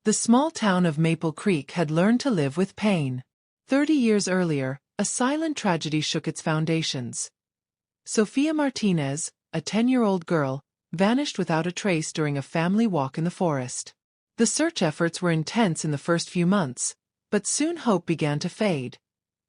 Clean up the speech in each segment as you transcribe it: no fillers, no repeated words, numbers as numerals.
The small town of Maple Creek had learned to live with pain. 30 years earlier, a silent tragedy shook its foundations. Sofia Martinez, a 10-year-old girl, vanished without a trace during a family walk in the forest. The search efforts were intense in the first few months, but soon hope began to fade,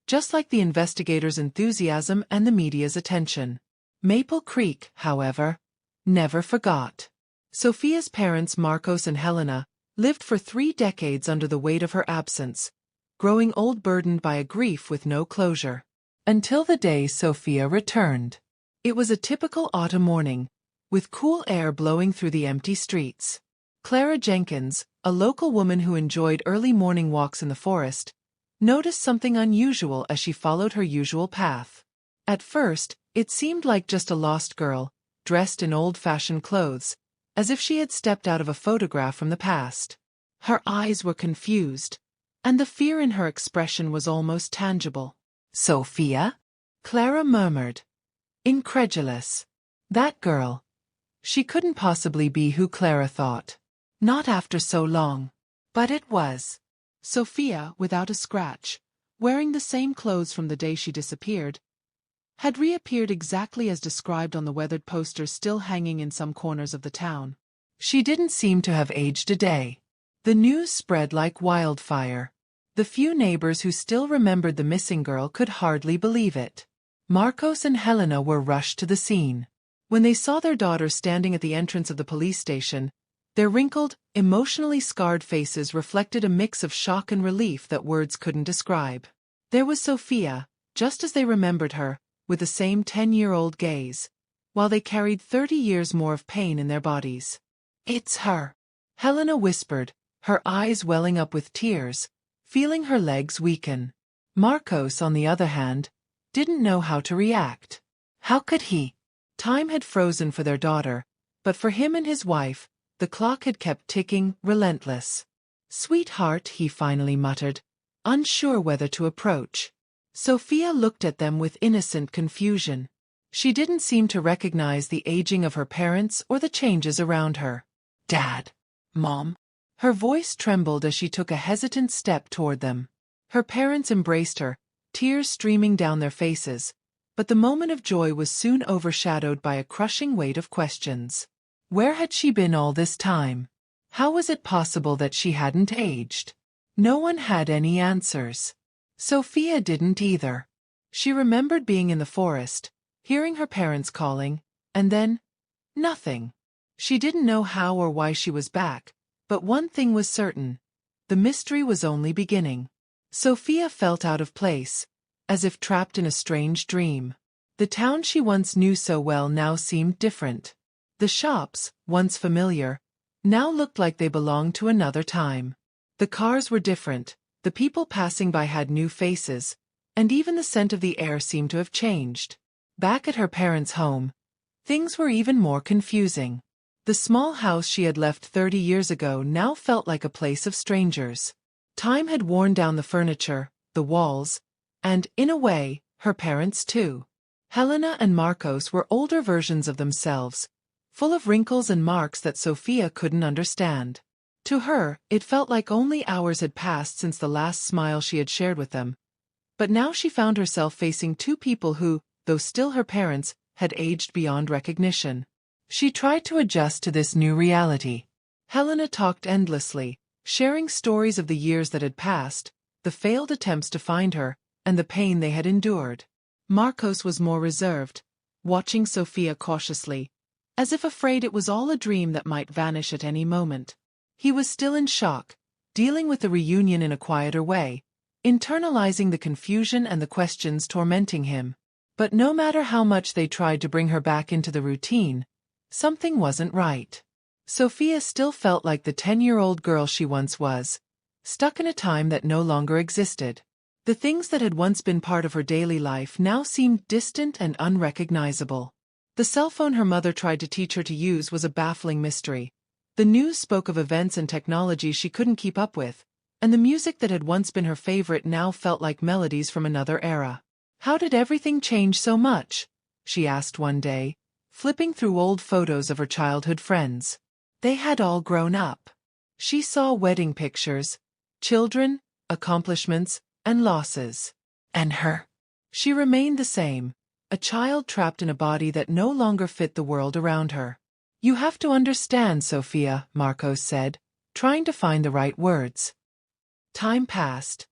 just like the investigators' enthusiasm and the media's attention. Maple Creek, however, never forgot. Sofia's parents, Marcos and Helena, lived for 3 decades under the weight of her absence, growing old, burdened by a grief with no closure. Until the day Sofia returned. It was a typical autumn morning, with cool air blowing through the empty streets. Clara Jenkins, a local woman who enjoyed early morning walks in the forest, noticed something unusual as she followed her usual path. At first, it seemed like just a lost girl, dressed in old-fashioned clothes, as if she had stepped out of a photograph from the past. Her eyes were confused, and the fear in her expression was almost tangible. "Sofia?" Clara murmured, incredulous. That girl. She couldn't possibly be who Clara thought. Not after so long. But it was. Sofia, without a scratch, wearing the same clothes from the day she disappeared, had reappeared exactly as described on the weathered posters still hanging in some corners of the town. She didn't seem to have aged a day. The news spread like wildfire. The few neighbors who still remembered the missing girl could hardly believe it. Marcos and Helena were rushed to the scene. When they saw their daughter standing at the entrance of the police station, their wrinkled, emotionally scarred faces reflected a mix of shock and relief that words couldn't describe. There was Sofia, just as they remembered her, with the same 10-year-old gaze, while they carried 30 years more of pain in their bodies. "It's her," Helena whispered, her eyes welling up with tears, feeling her legs weaken. Marcos, on the other hand, didn't know how to react. How could he? Time had frozen for their daughter, but for him and his wife, the clock had kept ticking, relentless. "Sweetheart," he finally muttered, unsure whether to approach. Sofia looked at them with innocent confusion. She didn't seem to recognize the aging of her parents or the changes around her. "Dad. Mom." Her voice trembled as she took a hesitant step toward them. Her parents embraced her, tears streaming down their faces, but the moment of joy was soon overshadowed by a crushing weight of questions. Where had she been all this time? How was it possible that she hadn't aged? No one had any answers. Sofia didn't either. She remembered being in the forest, hearing her parents calling, and then nothing. She didn't know how or why she was back, but one thing was certain: the mystery was only beginning. Sofia felt out of place, as if trapped in a strange dream. The town she once knew so well now seemed different. The shops, once familiar, now looked like they belonged to another time. The cars were different, the people passing by had new faces, and even the scent of the air seemed to have changed. Back at her parents' home, things were even more confusing. The small house she had left 30 years ago now felt like a place of strangers. Time had worn down the furniture, the walls, and, in a way, her parents too. Helena and Marcos were older versions of themselves, full of wrinkles and marks that Sofia couldn't understand. To her, it felt like only hours had passed since the last smile she had shared with them. But now she found herself facing 2 people who, though still her parents, had aged beyond recognition. She tried to adjust to this new reality. Helena talked endlessly, sharing stories of the years that had passed, the failed attempts to find her, and the pain they had endured. Marcos was more reserved, watching Sofia cautiously, as if afraid it was all a dream that might vanish at any moment. He was still in shock, dealing with the reunion in a quieter way, internalizing the confusion and the questions tormenting him. But no matter how much they tried to bring her back into the routine, something wasn't right. Sofia still felt like the 10-year-old girl she once was, stuck in a time that no longer existed. The things that had once been part of her daily life now seemed distant and unrecognizable. The cell phone her mother tried to teach her to use was a baffling mystery. The news spoke of events and technology she couldn't keep up with, and the music that had once been her favorite now felt like melodies from another era. "How did everything change so much?" she asked one day, flipping through old photos of her childhood friends. They had all grown up. She saw wedding pictures, children, accomplishments, and losses. And her. She remained the same, a child trapped in a body that no longer fit the world around her. You have to understand, Sofia, Marcos said, trying to find the right words. Time passed.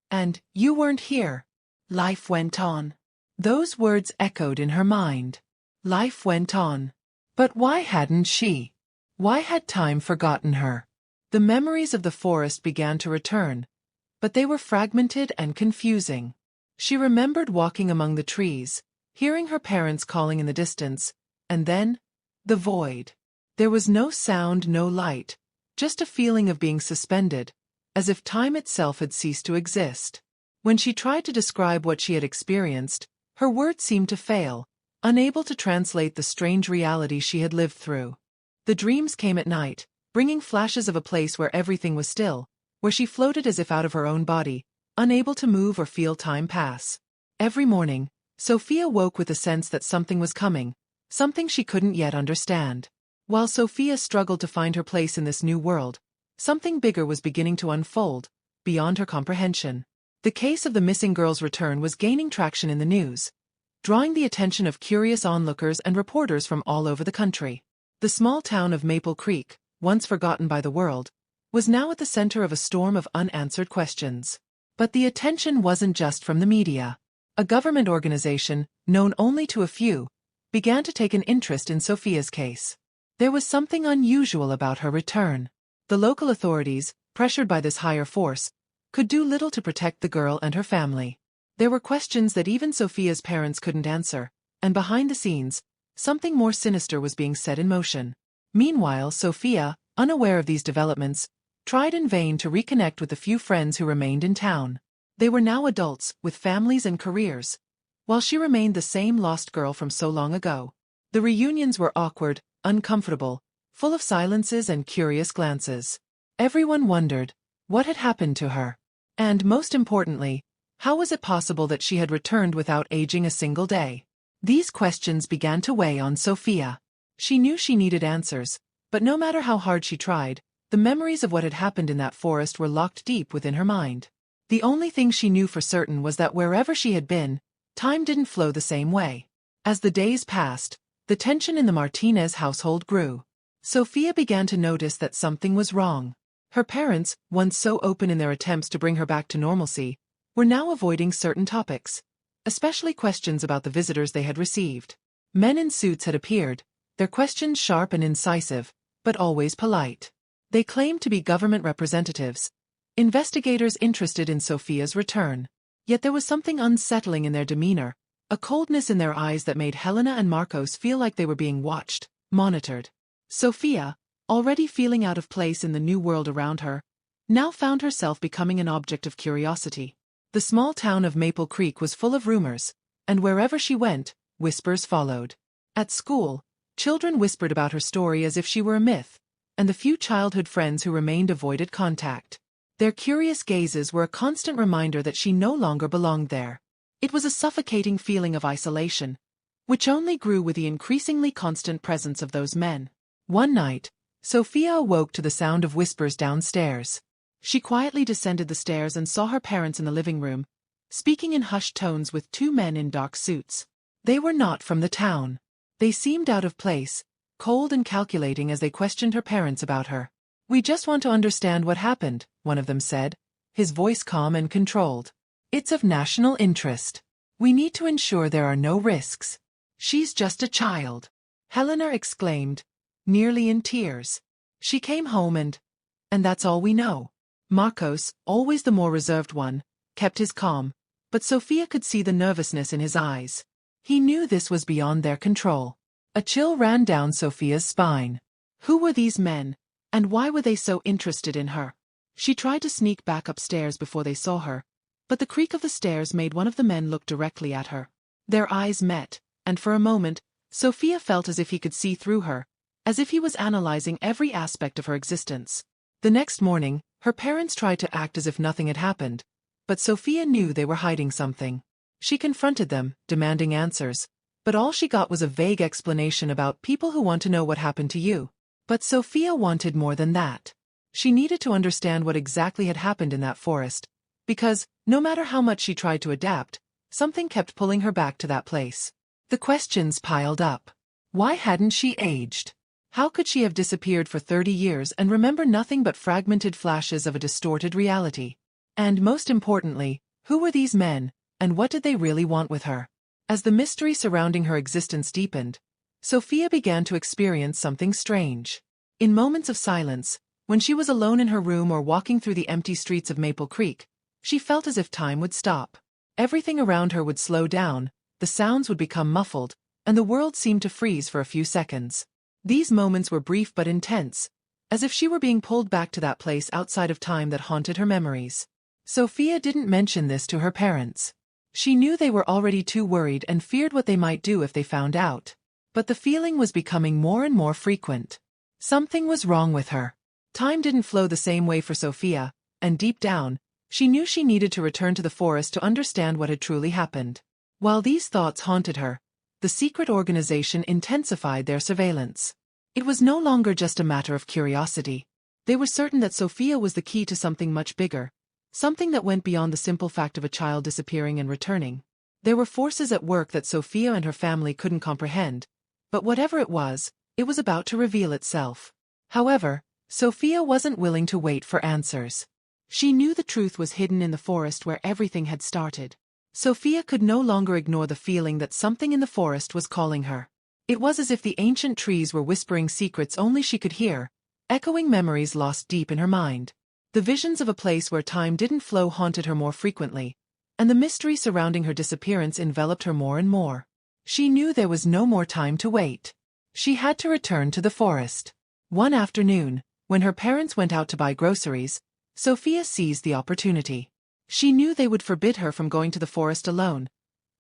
And you weren't here. Life went on. Those words echoed in her mind. Life went on. But why hadn't she? Why had time forgotten her? The memories of the forest began to return, but they were fragmented and confusing. She remembered walking among the trees, hearing her parents calling in the distance, and then, the void. There was no sound, no light, just a feeling of being suspended, as if time itself had ceased to exist. When she tried to describe what she had experienced, her words seemed to fail, unable to translate the strange reality she had lived through. The dreams came at night, bringing flashes of a place where everything was still, where she floated as if out of her own body, unable to move or feel time pass. Every morning, Sofia woke with a sense that something was coming, something she couldn't yet understand. While Sofia struggled to find her place in this new world, something bigger was beginning to unfold, beyond her comprehension. The case of the missing girl's return was gaining traction in the news, drawing the attention of curious onlookers and reporters from all over the country. The small town of Maple Creek, once forgotten by the world, was now at the center of a storm of unanswered questions. But the attention wasn't just from the media. A government organization, known only to a few, began to take an interest in Sofia's case. There was something unusual about her return. The local authorities, pressured by this higher force, could do little to protect the girl and her family. There were questions that even Sofia's parents couldn't answer, and behind the scenes, something more sinister was being set in motion. Meanwhile, Sofia, unaware of these developments, tried in vain to reconnect with the few friends who remained in town. They were now adults, with families and careers, while she remained the same lost girl from so long ago. The reunions were awkward, uncomfortable, full of silences and curious glances. Everyone wondered, what had happened to her? And most importantly, how was it possible that she had returned without aging a single day? These questions began to weigh on Sofia. She knew she needed answers, but no matter how hard she tried, the memories of what had happened in that forest were locked deep within her mind. The only thing she knew for certain was that wherever she had been, time didn't flow the same way. As the days passed, the tension in the Martinez household grew. Sofia began to notice that something was wrong. Her parents, once so open in their attempts to bring her back to normalcy, were now avoiding certain topics, especially questions about the visitors they had received. Men in suits had appeared, their questions sharp and incisive, but always polite. They claimed to be government representatives, investigators interested in Sofia's return. Yet there was something unsettling in their demeanor, a coldness in their eyes that made Helena and Marcos feel like they were being watched, monitored. Sofia, already feeling out of place in the new world around her, now found herself becoming an object of curiosity. The small town of Maple Creek was full of rumors, and wherever she went, whispers followed. At school, children whispered about her story as if she were a myth, and the few childhood friends who remained avoided contact. Their curious gazes were a constant reminder that she no longer belonged there. It was a suffocating feeling of isolation, which only grew with the increasingly constant presence of those men. One night, Sofia awoke to the sound of whispers downstairs. She quietly descended the stairs and saw her parents in the living room, speaking in hushed tones with two men in dark suits. They were not from the town. They seemed out of place, cold and calculating as they questioned her parents about her. "We just want to understand what happened," one of them said, his voice calm and controlled. "It's of national interest. We need to ensure there are no risks." "She's just a child," Helena exclaimed, nearly in tears. "She came home and that's all we know." Marcos, always the more reserved one, kept his calm, but Sofia could see the nervousness in his eyes. He knew this was beyond their control. A chill ran down Sofia's spine. Who were these men, and why were they so interested in her? She tried to sneak back upstairs before they saw her, but the creak of the stairs made one of the men look directly at her. Their eyes met, and for a moment, Sofia felt as if he could see through her, as if he was analyzing every aspect of her existence. The next morning, her parents tried to act as if nothing had happened, but Sofia knew they were hiding something. She confronted them, demanding answers, but all she got was a vague explanation about people who want to know what happened to you. But Sofia wanted more than that. She needed to understand what exactly had happened in that forest, because, no matter how much she tried to adapt, something kept pulling her back to that place. The questions piled up. Why hadn't she aged? How could she have disappeared for 30 years and remember nothing but fragmented flashes of a distorted reality? And most importantly, who were these men, and what did they really want with her? As the mystery surrounding her existence deepened, Sofia began to experience something strange. In moments of silence, when she was alone in her room or walking through the empty streets of Maple Creek, she felt as if time would stop. Everything around her would slow down, the sounds would become muffled, and the world seemed to freeze for a few seconds. These moments were brief but intense, as if she were being pulled back to that place outside of time that haunted her memories. Sofia didn't mention this to her parents. She knew they were already too worried and feared what they might do if they found out. But the feeling was becoming more and more frequent. Something was wrong with her. Time didn't flow the same way for Sofia, and deep down, she knew she needed to return to the forest to understand what had truly happened. While these thoughts haunted her, the secret organization intensified their surveillance. It was no longer just a matter of curiosity. They were certain that Sofia was the key to something much bigger, something that went beyond the simple fact of a child disappearing and returning. There were forces at work that Sofia and her family couldn't comprehend, but whatever it was about to reveal itself. However, Sofia wasn't willing to wait for answers. She knew the truth was hidden in the forest where everything had started. Sofia could no longer ignore the feeling that something in the forest was calling her. It was as if the ancient trees were whispering secrets only she could hear, echoing memories lost deep in her mind. The visions of a place where time didn't flow haunted her more frequently, and the mystery surrounding her disappearance enveloped her more and more. She knew there was no more time to wait. She had to return to the forest. One afternoon, when her parents went out to buy groceries, Sofia seized the opportunity. She knew they would forbid her from going to the forest alone,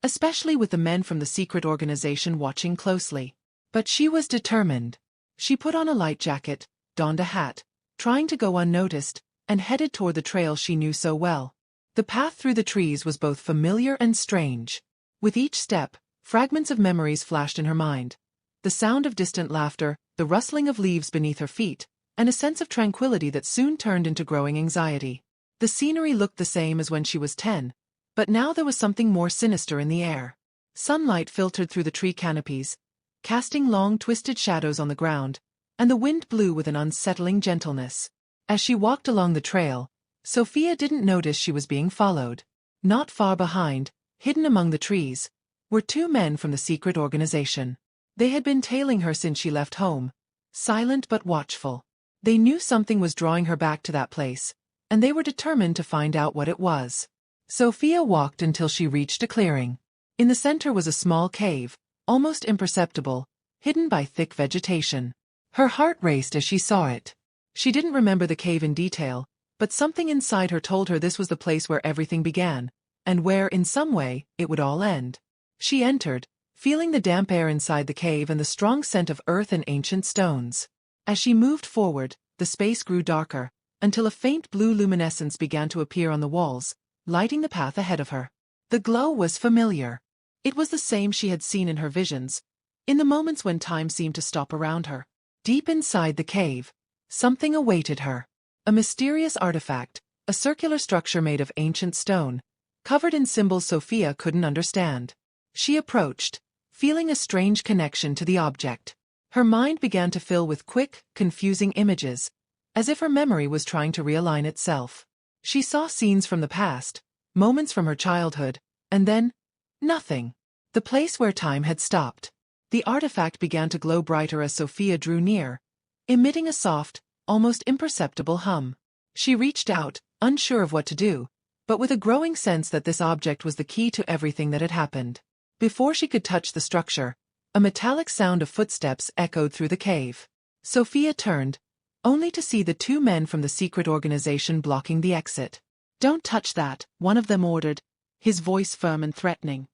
especially with the men from the secret organization watching closely. But she was determined. She put on a light jacket, donned a hat, trying to go unnoticed, and headed toward the trail she knew so well. The path through the trees was both familiar and strange. With each step, fragments of memories flashed in her mind. The sound of distant laughter, the rustling of leaves beneath her feet, and a sense of tranquility that soon turned into growing anxiety. The scenery looked the same as when she was 10, but now there was something more sinister in the air. Sunlight filtered through the tree canopies, casting long twisted shadows on the ground, and the wind blew with an unsettling gentleness. As she walked along the trail, Sofia didn't notice she was being followed. Not far behind, hidden among the trees, were two men from the secret organization. They had been tailing her since she left home, silent but watchful. They knew something was drawing her back to that place, and they were determined to find out what it was. Sofia walked until she reached a clearing. In the center was a small cave, almost imperceptible, hidden by thick vegetation. Her heart raced as she saw it. She didn't remember the cave in detail, but something inside her told her this was the place where everything began, and where, in some way, it would all end. She entered, feeling the damp air inside the cave and the strong scent of earth and ancient stones. As she moved forward, the space grew darker, until a faint blue luminescence began to appear on the walls, lighting the path ahead of her. The glow was familiar. It was the same she had seen in her visions, in the moments when time seemed to stop around her. Deep inside the cave, something awaited her. A mysterious artifact, a circular structure made of ancient stone, covered in symbols Sofia couldn't understand. She approached, feeling a strange connection to the object. Her mind began to fill with quick, confusing images, as if her memory was trying to realign itself. She saw scenes from the past, moments from her childhood, and then, nothing. The place where time had stopped. The artifact began to glow brighter as Sofia drew near, emitting a soft, almost imperceptible hum. She reached out, unsure of what to do, but with a growing sense that this object was the key to everything that had happened. Before she could touch the structure, a metallic sound of footsteps echoed through the cave. Sofia turned, only to see the two men from the secret organization blocking the exit. "Don't touch that," one of them ordered, his voice firm and threatening.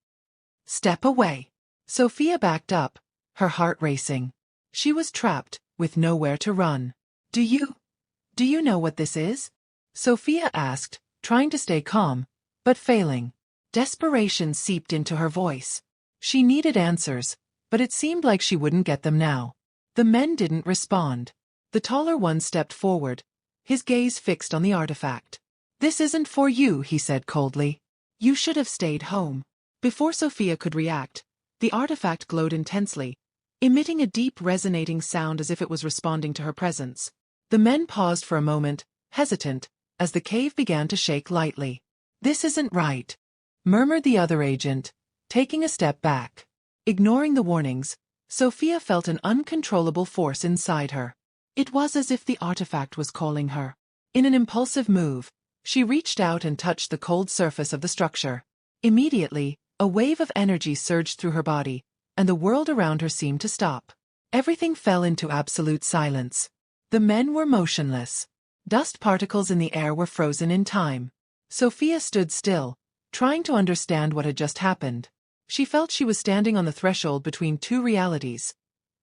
"Step away." Sofia backed up, her heart racing. She was trapped, with nowhere to run. Do you know what this is?" Sofia asked, trying to stay calm, but failing. Desperation seeped into her voice. She needed answers, but it seemed like she wouldn't get them now. The men didn't respond. The taller one stepped forward, his gaze fixed on the artifact. "This isn't for you," he said coldly. "You should have stayed home." Before Sofia could react, the artifact glowed intensely, emitting a deep resonating sound as if it was responding to her presence. The men paused for a moment, hesitant, as the cave began to shake lightly. "This isn't right," murmured the other agent, taking a step back. Ignoring the warnings, Sofia felt an uncontrollable force inside her. It was as if the artifact was calling her. In an impulsive move, she reached out and touched the cold surface of the structure. Immediately, a wave of energy surged through her body, and the world around her seemed to stop. Everything fell into absolute silence. The men were motionless. Dust particles in the air were frozen in time. Sofia stood still, trying to understand what had just happened. She felt she was standing on the threshold between two realities,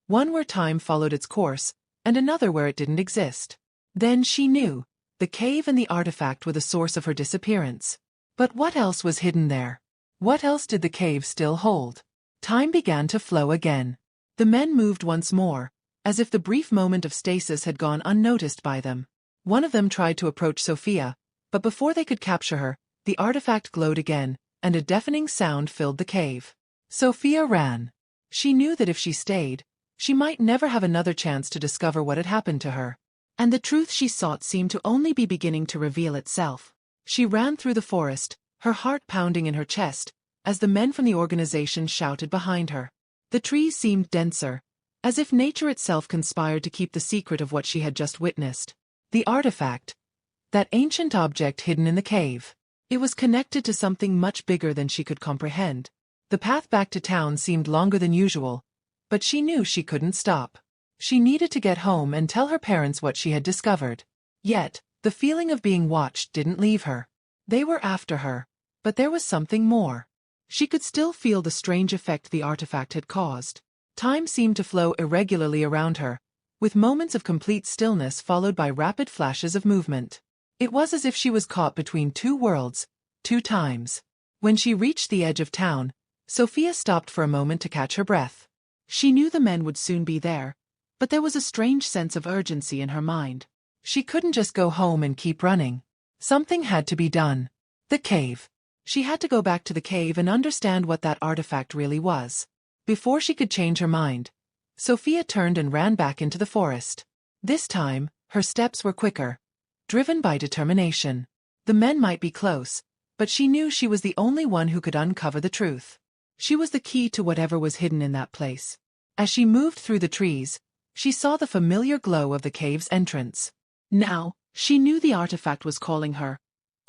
one where time followed its course, and another where it didn't exist. Then she knew, the cave and the artifact were the source of her disappearance. But what else was hidden there? What else did the cave still hold? Time began to flow again. The men moved once more, as if the brief moment of stasis had gone unnoticed by them. One of them tried to approach Sofia, but before they could capture her, the artifact glowed again, and a deafening sound filled the cave. Sofia ran. She knew that if she stayed, she might never have another chance to discover what had happened to her. And the truth she sought seemed to only be beginning to reveal itself. She ran through the forest, her heart pounding in her chest, as the men from the organization shouted behind her. The trees seemed denser, as if nature itself conspired to keep the secret of what she had just witnessed. The artifact, that ancient object hidden in the cave. It was connected to something much bigger than she could comprehend. The path back to town seemed longer than usual, but she knew she couldn't stop. She needed to get home and tell her parents what she had discovered. Yet, the feeling of being watched didn't leave her. They were after her, but there was something more. She could still feel the strange effect the artifact had caused. Time seemed to flow irregularly around her, with moments of complete stillness followed by rapid flashes of movement. It was as if she was caught between two worlds, two times. When she reached the edge of town, Sofia stopped for a moment to catch her breath. She knew the men would soon be there, but there was a strange sense of urgency in her mind. She couldn't just go home and keep running. Something had to be done. The cave. She had to go back to the cave and understand what that artifact really was. Before she could change her mind, Sofia turned and ran back into the forest. This time, her steps were quicker, driven by determination. The men might be close, but she knew she was the only one who could uncover the truth. She was the key to whatever was hidden in that place. As she moved through the trees, she saw the familiar glow of the cave's entrance. Now, she knew the artifact was calling her,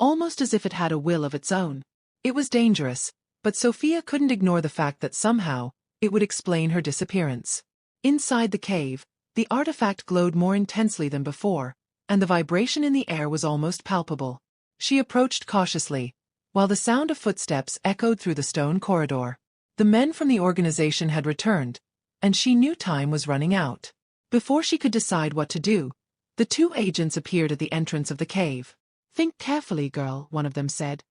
almost as if it had a will of its own. It was dangerous, but Sofia couldn't ignore the fact that somehow, it would explain her disappearance. Inside the cave, the artifact glowed more intensely than before, and the vibration in the air was almost palpable. She approached cautiously, while the sound of footsteps echoed through the stone corridor. The men from the organization had returned, and she knew time was running out. Before she could decide what to do, the two agents appeared at the entrance of the cave. "Think carefully, girl," one of them said,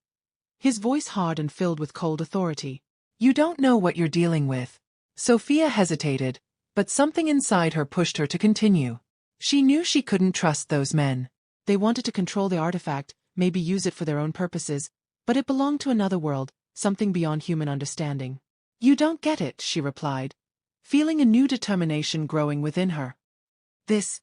his voice hard and filled with cold authority. "You don't know what you're dealing with." Sofia hesitated, but something inside her pushed her to continue. She knew she couldn't trust those men. They wanted to control the artifact, maybe use it for their own purposes, but it belonged to another world, something beyond human understanding. "You don't get it," she replied, feeling a new determination growing within her. This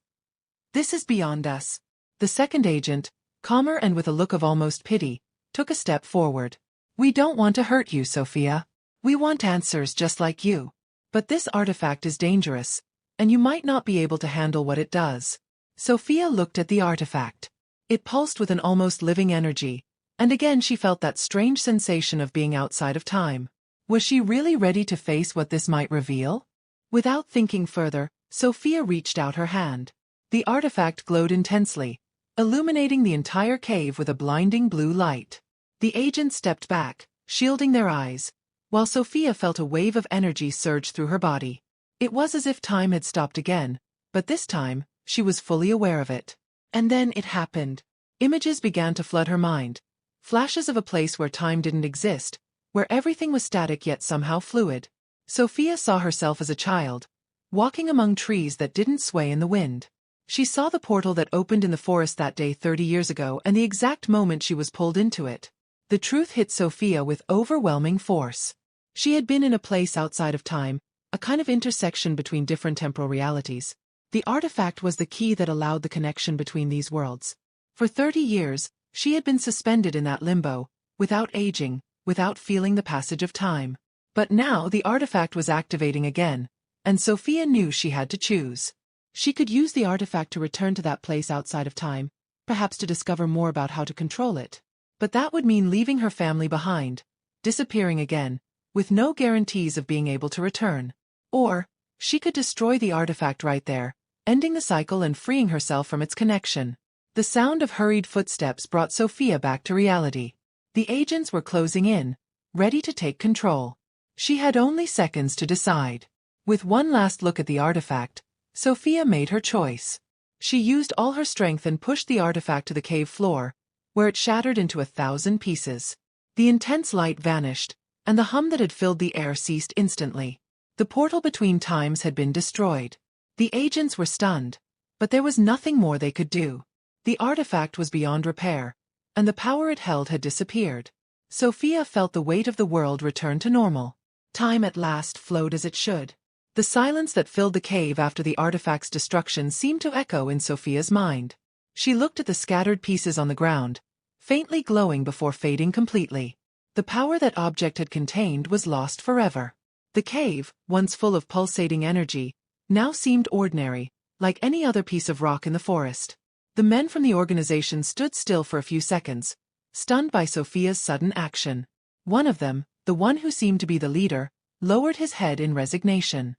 is beyond us." The second agent, calmer and with a look of almost pity, took a step forward. "We don't want to hurt you, Sofia. We want answers just like you. But this artifact is dangerous, and you might not be able to handle what it does." Sofia looked at the artifact. It pulsed with an almost living energy, and again she felt that strange sensation of being outside of time. Was she really ready to face what this might reveal? Without thinking further, Sofia reached out her hand. The artifact glowed intensely, illuminating the entire cave with a blinding blue light. The agents stepped back, shielding their eyes, while Sofia felt a wave of energy surge through her body. It was as if time had stopped again, but this time, she was fully aware of it. And then it happened. Images began to flood her mind, flashes of a place where time didn't exist, where everything was static yet somehow fluid. Sofia saw herself as a child, walking among trees that didn't sway in the wind. She saw the portal that opened in the forest that day 30 years ago and the exact moment she was pulled into it. The truth hit Sofia with overwhelming force. She had been in a place outside of time, a kind of intersection between different temporal realities. The artifact was the key that allowed the connection between these worlds. For 30 years, she had been suspended in that limbo, without aging, without feeling the passage of time. But now the artifact was activating again, and Sofia knew she had to choose. She could use the artifact to return to that place outside of time, perhaps to discover more about how to control it. But that would mean leaving her family behind, disappearing again, with no guarantees of being able to return. Or, she could destroy the artifact right there, ending the cycle and freeing herself from its connection. The sound of hurried footsteps brought Sofia back to reality. The agents were closing in, ready to take control. She had only seconds to decide. With one last look at the artifact, Sofia made her choice. She used all her strength and pushed the artifact to the cave floor, where it shattered into 1,000 pieces. The intense light vanished, and the hum that had filled the air ceased instantly. The portal between times had been destroyed. The agents were stunned, but there was nothing more they could do. The artifact was beyond repair, and the power it held had disappeared. Sofia felt the weight of the world return to normal. Time at last flowed as it should. The silence that filled the cave after the artifact's destruction seemed to echo in Sofia's mind. She looked at the scattered pieces on the ground, faintly glowing before fading completely. The power that object had contained was lost forever. The cave, once full of pulsating energy, now seemed ordinary, like any other piece of rock in the forest. The men from the organization stood still for a few seconds, stunned by Sofia's sudden action. One of them, the one who seemed to be the leader, lowered his head in resignation.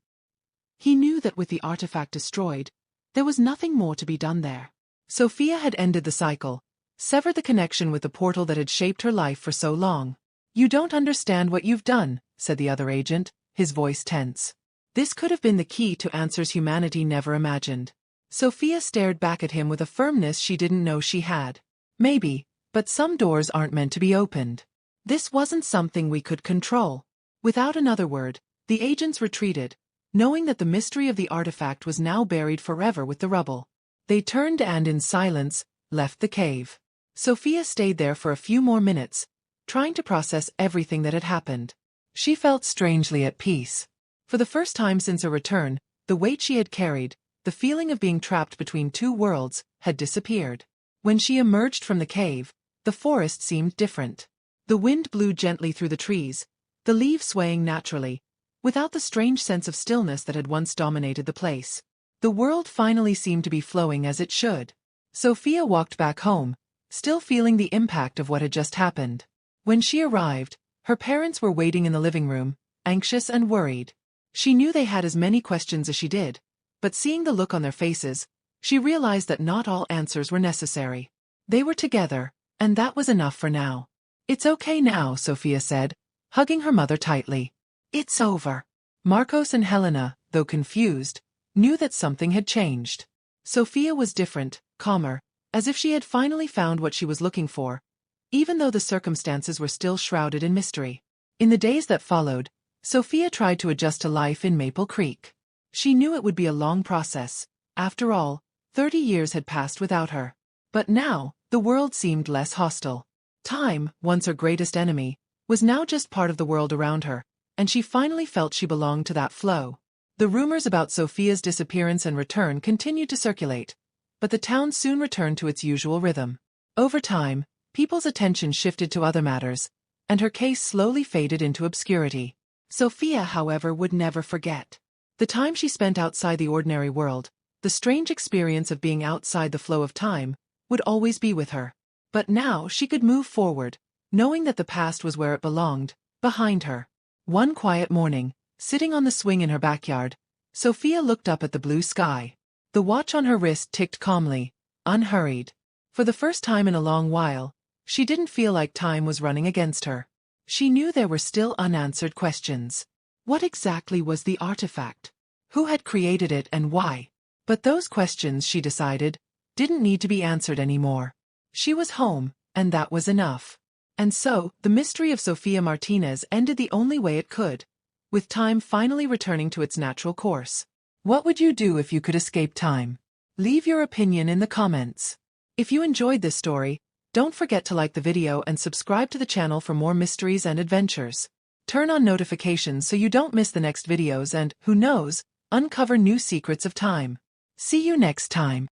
He knew that with the artifact destroyed, there was nothing more to be done there. Sofia had ended the cycle, severed the connection with the portal that had shaped her life for so long. "You don't understand what you've done," said the other agent, his voice tense. This could have been the key to answers humanity never imagined. Sofia stared back at him with a firmness she didn't know she had. "Maybe, but some doors aren't meant to be opened. This wasn't something we could control." Without another word, the agents retreated, knowing that the mystery of the artifact was now buried forever with the rubble. They turned and, in silence, left the cave. Sofia stayed there for a few more minutes, trying to process everything that had happened. She felt strangely at peace. For the first time since her return, the weight she had carried, the feeling of being trapped between two worlds, had disappeared. When she emerged from the cave, the forest seemed different. The wind blew gently through the trees, the leaves swaying naturally, without the strange sense of stillness that had once dominated the place. The world finally seemed to be flowing as it should. Sofia walked back home, still feeling the impact of what had just happened. When she arrived, her parents were waiting in the living room, anxious and worried. She knew they had as many questions as she did, but seeing the look on their faces, she realized that not all answers were necessary. They were together, and that was enough for now. "It's okay now," Sofia said, hugging her mother tightly. "It's over." Marcos and Helena, though confused, knew that something had changed. Sofia was different, calmer, as if she had finally found what she was looking for, even though the circumstances were still shrouded in mystery. In the days that followed, Sofia tried to adjust to life in Maple Creek. She knew it would be a long process. After all, 30 years had passed without her. But now, the world seemed less hostile. Time, once her greatest enemy, was now just part of the world around her, and she finally felt she belonged to that flow. The rumors about Sofia's disappearance and return continued to circulate, but the town soon returned to its usual rhythm. Over time, people's attention shifted to other matters, and her case slowly faded into obscurity. Sofia, however, would never forget the time she spent outside the ordinary world. The strange experience of being outside the flow of time would always be with her. But now she could move forward, knowing that the past was where it belonged, behind her. One quiet morning, sitting on the swing in her backyard, Sofia looked up at the blue sky. The watch on her wrist ticked calmly, unhurried. For the first time in a long while, she didn't feel like time was running against her. She knew there were still unanswered questions. What exactly was the artifact? Who had created it and why? But those questions, she decided, didn't need to be answered anymore. She was home, and that was enough. And so, the mystery of Sofia Martinez ended the only way it could, with time finally returning to its natural course. What would you do if you could escape time? Leave your opinion in the comments. If you enjoyed this story, don't forget to like the video and subscribe to the channel for more mysteries and adventures. Turn on notifications so you don't miss the next videos and, who knows, uncover new secrets of time. See you next time.